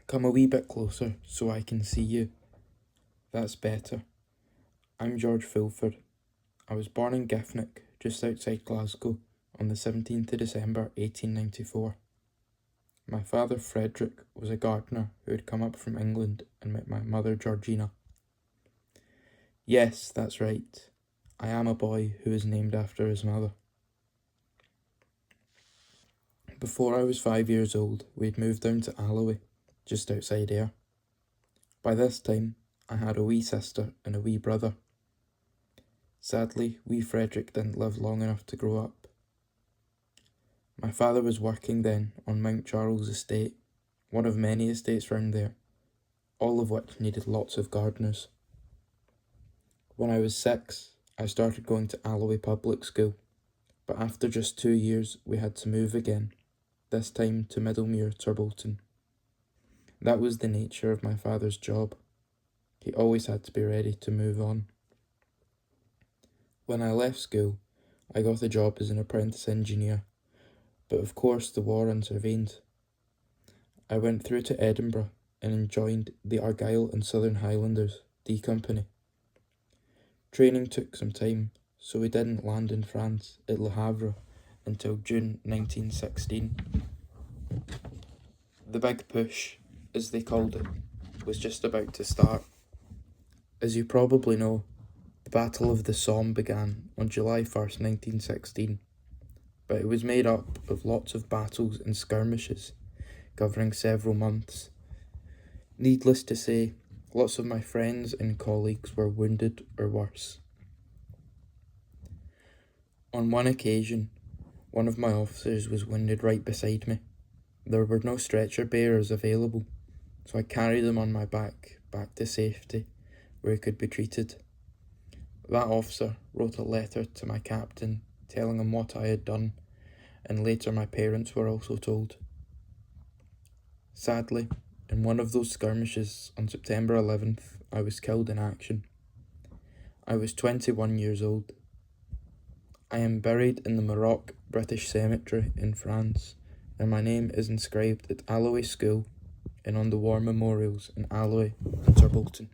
Come a wee bit closer so I can see you. That's better. I'm George Fulford. I was born in Giffnock, just outside Glasgow, on the 17th of December 1894. My father, Frederick, was a gardener who had come up from England and met my mother, Georgina. Yes, that's right. I am a boy who is named after his mother. Before I was 5 years old, we had moved down to Alloway, just outside Ayr. By this time, I had a wee sister and a wee brother. Sadly, wee Frederick didn't live long enough to grow up. My father was working then on Mount Charles Estate, one of many estates round there, all of which needed lots of gardeners. When I was 6, I started going to Alloway Public School, but after just 2 years we had to move again, this time to Middlemuir, Turbolton. That was the nature of my father's job. He always had to be ready to move on. When I left school, I got a job as an apprentice engineer, but of course the war intervened. I went through to Edinburgh and joined the Argyll and Southern Highlanders, D Company. Training took some time, so we didn't land in France at Le Havre until June 1916. The big push, as they called it, was just about to start. As you probably know, the Battle of the Somme began on July 1st, 1916, but it was made up of lots of battles and skirmishes, covering several months. Needless to say, lots of my friends and colleagues were wounded or worse. On one occasion, one of my officers was wounded right beside me. There were no stretcher bearers available, so I carried him on my back to safety, where he could be treated. That officer wrote a letter to my captain telling him what I had done, and later my parents were also told. Sadly, in one of those skirmishes on September 11th, I was killed in action. I was 21 years old. I am buried in the Maroc British Cemetery in France, and my name is inscribed at Alloway School and on the war memorials in Alloway and Turbolton.